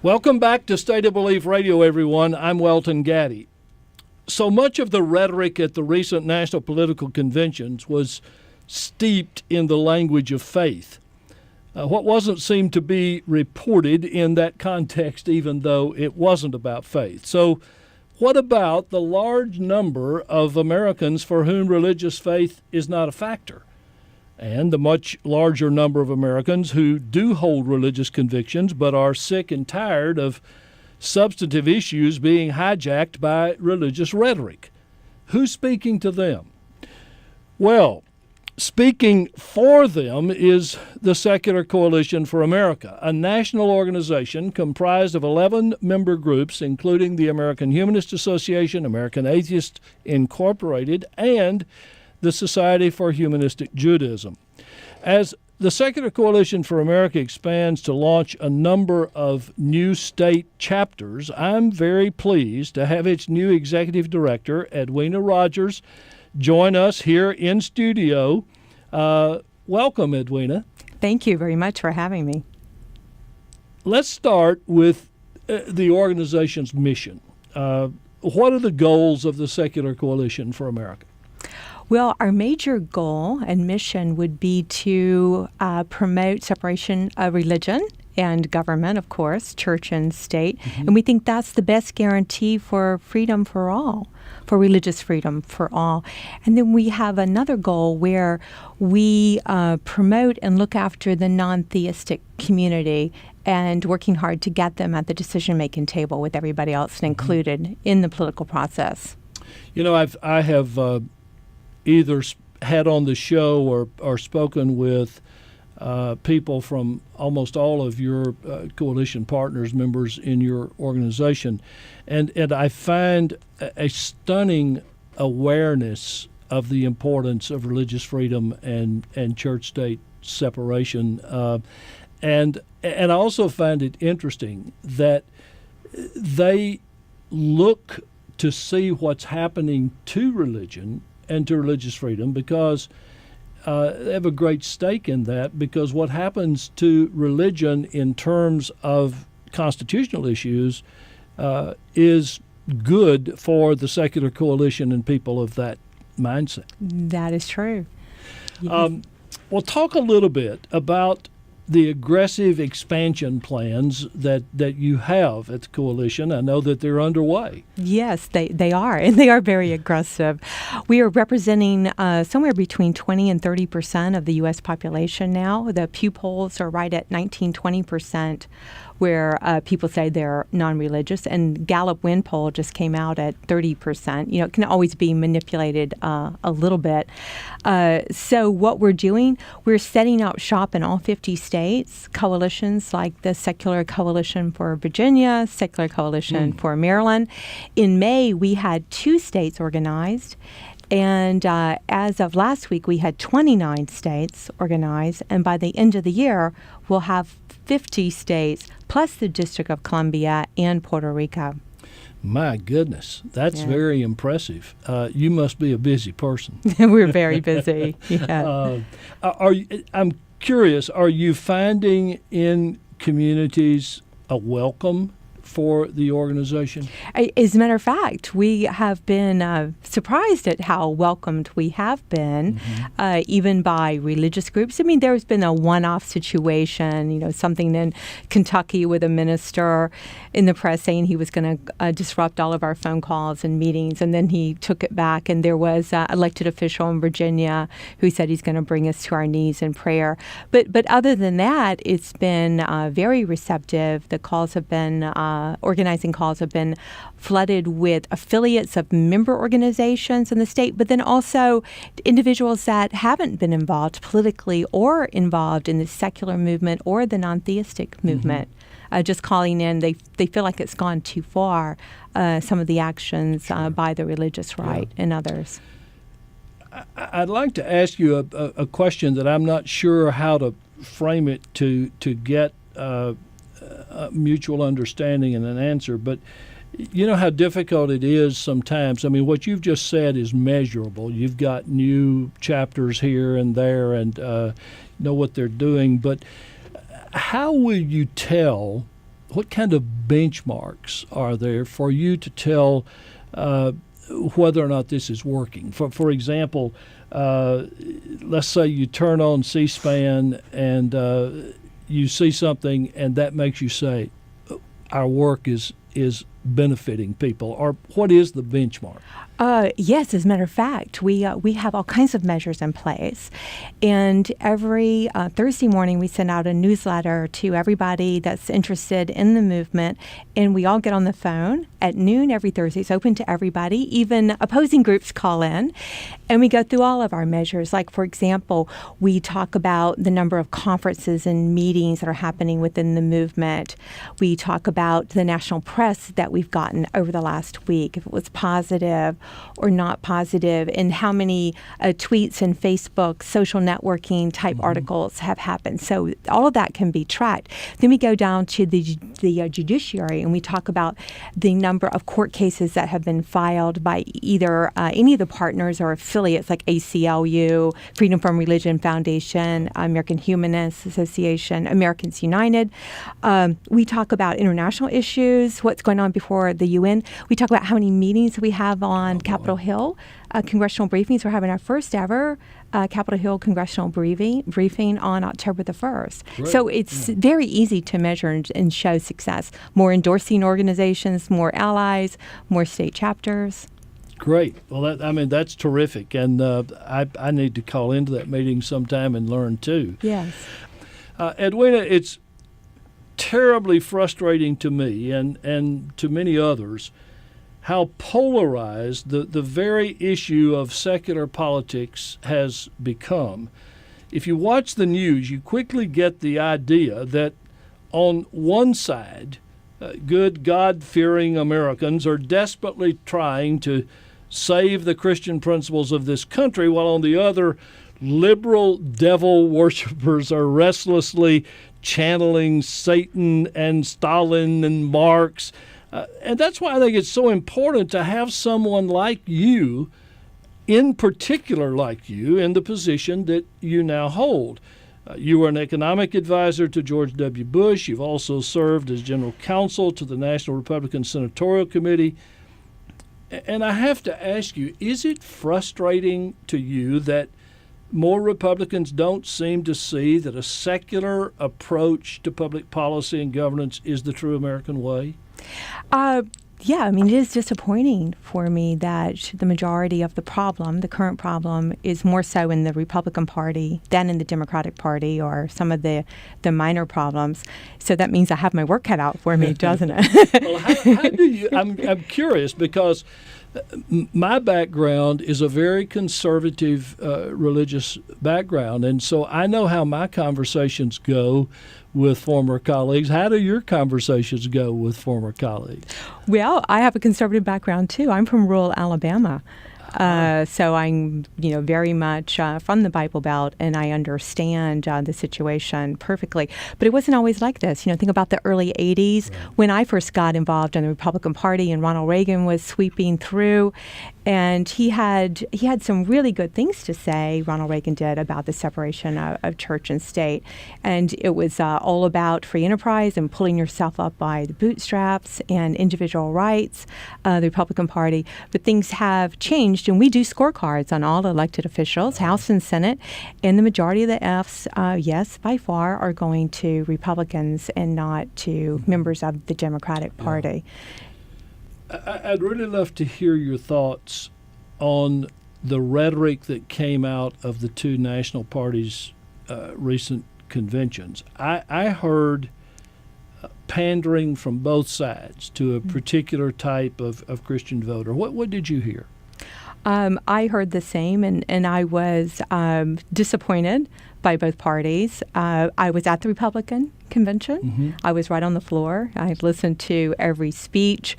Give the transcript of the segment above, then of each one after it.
Welcome back to State of Belief Radio, everyone. I'm Welton Gaddy. So much of the rhetoric at the recent national political conventions was steeped in the language of faith. What wasn't seemed to be reported in that context, even though it wasn't about faith. So what about the large number of Americans for whom religious faith is not a factor? And the much larger number of Americans who do hold religious convictions but are sick and tired of substantive issues being hijacked by religious rhetoric. Who's speaking to them? Well, speaking for them is the Secular Coalition for America, a national organization comprised of 11 member groups, including the American Humanist Association, American Atheists Incorporated, and the Society for Humanistic Judaism. As the Secular Coalition for America expands to launch a number of new state chapters, I'm very pleased to have its new executive director, Edwina Rogers, join us here in studio. Welcome, Edwina. Thank you very much for having me. Let's start with the organization's mission. What are the goals of the Secular Coalition for America? Well, our major goal and mission would be to promote separation of religion and government, of course, church and state. Mm-hmm. And we think that's the best guarantee for freedom for all, for religious freedom for all. And then we have another goal where we promote and look after the non-theistic community and working hard to get them at the decision-making table with everybody else mm-hmm. included in the political process. You know, I have either had on the show or spoken with people from almost all of your coalition partners, members in your organization, and I find a stunning awareness of the importance of religious freedom and church-state separation, and I also find it interesting that they look to see what's happening to religion and to religious freedom because they have a great stake in that, because what happens to religion in terms of constitutional issues is good for the Secular Coalition and people of that mindset. That is true. Yes. Well, talk a little bit about the aggressive expansion plans that you have at the coalition. I know that they're underway. Yes, they are, and they are very aggressive. We are representing somewhere between 20 and 30% of the U.S. population now. The Pew polls are right at 19-20%, where people say they're non-religious, and Gallup Win poll just came out at 30%. You know, it can always be manipulated a little bit. So what we're doing, we're setting up shop in all 50 states, coalitions like the Secular Coalition for Virginia, Secular Coalition for Maryland. In May, we had 2 states organized. And as of last week, we had 29 states organized. And by the end of the year, we'll have 50 states, plus the District of Columbia and Puerto Rico. My goodness, that's very impressive. You must be a busy person. We're very busy. Yeah. I'm curious, are you finding in communities a welcome for the organization? As a matter of fact, we have been surprised at how welcomed we have been, even by religious groups. I mean, there's been a one-off situation, you know, something in Kentucky with a minister in the press saying he was going to disrupt all of our phone calls and meetings, and then he took it back. And there was an elected official in Virginia who said he's going to bring us to our knees in prayer. But other than that, it's been very receptive. The calls have been organizing calls have been flooded with affiliates of member organizations in the state, but then also individuals that haven't been involved politically or involved in the secular movement or the non-theistic movement. Just calling in, they feel like it's gone too far, some of the actions by the religious right and others. I'd like to ask you a question that I'm not sure how to frame it to get mutual understanding and an answer, but you know how difficult it is sometimes. I mean, what you've just said is measurable. You've got new chapters here and there and know what they're doing, but how will you tell what kind of benchmarks are there for you to tell whether or not this is working? For example, let's say you turn on C-SPAN and you see something, and that makes you say, our work is benefiting people, or what is the benchmark? Yes, as a matter of fact, we have all kinds of measures in place. And every Thursday morning, we send out a newsletter to everybody that's interested in the movement. And we all get on the phone at noon every Thursday. It's open to everybody. Even opposing groups call in. And we go through all of our measures. Like, for example, we talk about the number of conferences and meetings that are happening within the movement. We talk about the national press that we've gotten over the last week, if it was positive or not positive, and how many tweets and Facebook social networking type articles have happened. So all of that can be tracked. Then we go down to the judiciary, and we talk about the number of court cases that have been filed by either any of the partners or affiliates like ACLU, Freedom from Religion Foundation, American Humanist Association, Americans United. We talk about international issues, what's going on before the UN. We talk about how many meetings we have on Capitol Hill, congressional briefings. We're having our first ever Capitol Hill congressional briefing on October the 1st. Great. So it's very easy to measure and show success. More endorsing organizations, more allies, more state chapters. Great. Well, that's terrific. And I need to call into that meeting sometime and learn too. Yes. Edwina, it's terribly frustrating to me and to many others how polarized the very issue of secular politics has become. If you watch the news, you quickly get the idea that on one side, good God-fearing Americans are desperately trying to save the Christian principles of this country, while on the other, liberal devil worshipers are restlessly channeling Satan and Stalin and Marx. And that's why I think it's so important to have someone like you, in particular like you, in the position that you now hold. You were an economic advisor to George W. Bush. You've also served as general counsel to the National Republican Senatorial Committee. And I have to ask you, is it frustrating to you that more Republicans don't seem to see that a secular approach to public policy and governance is the true American way? Yeah, I mean, it is disappointing for me that the majority of the problem, the current problem, is more so in the Republican Party than in the Democratic Party or some of the minor problems. So that means I have my work cut out for me, doesn't it? Well, how do you? I'm curious because my background is a very conservative religious background, and so I know how my conversations go with former colleagues. How do your conversations go with former colleagues? Well, I have a conservative background too. I'm from rural Alabama. So I'm, very much from the Bible Belt, and I understand the situation perfectly. But it wasn't always like this. Think about the early 80s when I first got involved in the Republican Party, and Ronald Reagan was sweeping through, and he had some really good things to say. Ronald Reagan did about the separation of church and state, and it was all about free enterprise and pulling yourself up by the bootstraps and individual rights. The Republican Party, but things have changed. And we do scorecards on all elected officials, House and Senate, and the majority of the Fs, yes, by far, are going to Republicans and not to members of the Democratic Party. I'd really love to hear your thoughts on the rhetoric that came out of the two national parties' recent conventions. I heard pandering from both sides to a particular type of Christian voter. What did you hear? I heard the same, and I was disappointed by both parties. I was at the Republican convention. Mm-hmm. I was right on the floor. I listened to every speech.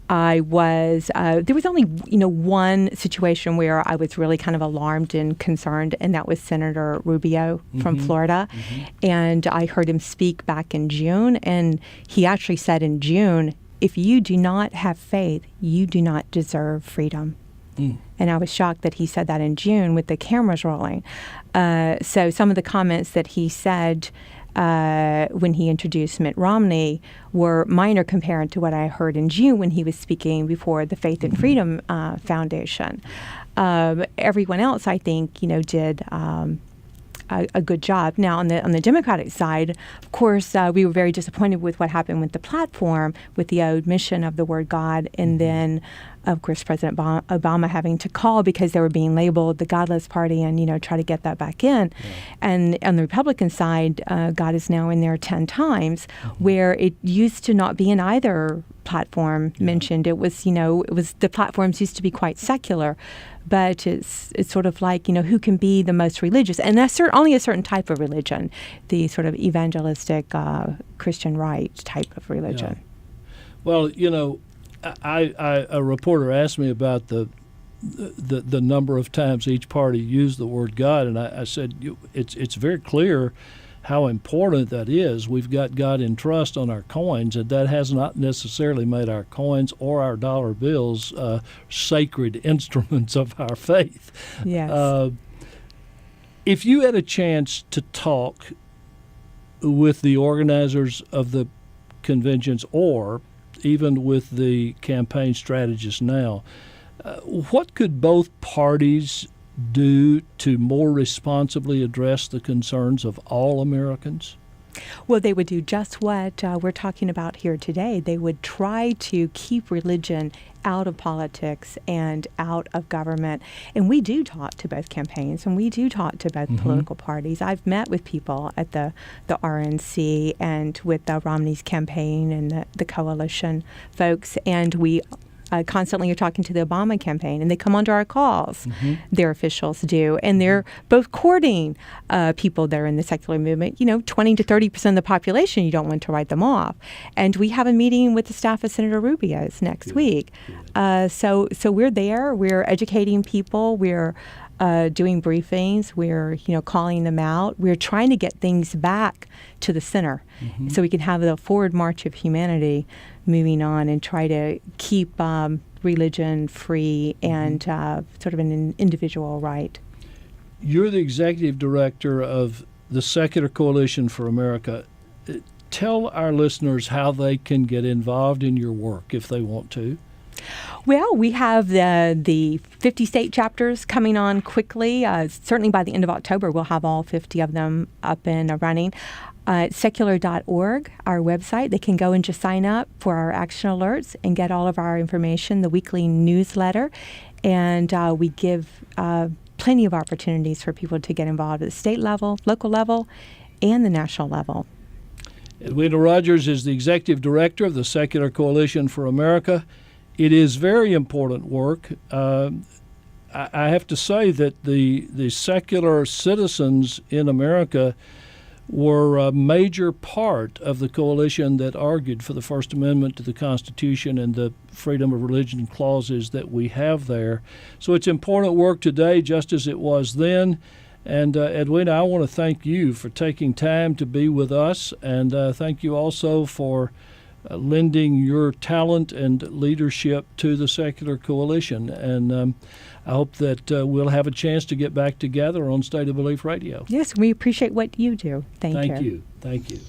I was there was only one situation where I was really kind of alarmed and concerned, and that was Senator Rubio from Florida. Mm-hmm. And I heard him speak back in June, and he actually said in June, if you do not have faith, you do not deserve freedom. And I was shocked that he said that in June with the cameras rolling. So some of the comments that he said when he introduced Mitt Romney were minor compared to what I heard in June when he was speaking before the Faith and Freedom Foundation. Everyone else, I think, did a good job. Now, on the Democratic side, of course, we were very disappointed with what happened with the platform, with the omission of the word God, and then, of course, President Obama having to call because they were being labeled the Godless Party and, try to get that back in. Yeah. And on the Republican side, God is now in there 10 times, where it used to not be in either platform mentioned. It was, the platforms used to be quite secular. But it's sort of like, who can be the most religious? And that's only a certain type of religion, the sort of evangelistic Christian right type of religion. Yeah. Well, a reporter asked me about the number of times each party used the word God, and I said it's very clear how important that is. We've got God in trust on our coins, and that has not necessarily made our coins or our dollar bills sacred instruments of our faith. Yes. If you had a chance to talk with the organizers of the conventions or even with the campaign strategists now, what could both parties do to more responsibly address the concerns of all Americans? Well, they would do just what we're talking about here today. They would try to keep religion out of politics and out of government. And we do talk to both campaigns, and we do talk to both political parties. I've met with people at the RNC and with Romney's campaign and the coalition folks, and we constantly are talking to the Obama campaign, and they come onto our calls. Their officials do, and they're both courting people that are in the secular movement. 20 to 30% of the population, you don't want to write them off. And we have a meeting with the staff of Senator Rubio's next week. So we're there. We're educating people. We're doing briefings. We're calling them out. We're trying to get things back to the center, so we can have the forward march of humanity moving on and try to keep religion free and sort of an individual right. You're the executive director of the Secular Coalition for America. Tell our listeners how they can get involved in your work if they want to. Well, we have the 50 state chapters coming on quickly. Certainly by the end of October, we'll have all 50 of them up and running. Secular.org, our website. They can go and just sign up for our action alerts and get all of our information, the weekly newsletter. And we give plenty of opportunities for people to get involved at the state level, local level, and the national level. Edwina Rogers is the executive director of the Secular Coalition for America. It is very important work. I have to say that the secular citizens in America were a major part of the coalition that argued for the First Amendment to the Constitution and the freedom of religion clauses that we have there. So it's important work today, just as it was then. And Edwina, I want to thank you for taking time to be with us, and thank you also for lending your talent and leadership to the Secular Coalition. And I hope that we'll have a chance to get back together on State of Belief Radio. Yes, we appreciate what you do. Thank you. Thank you.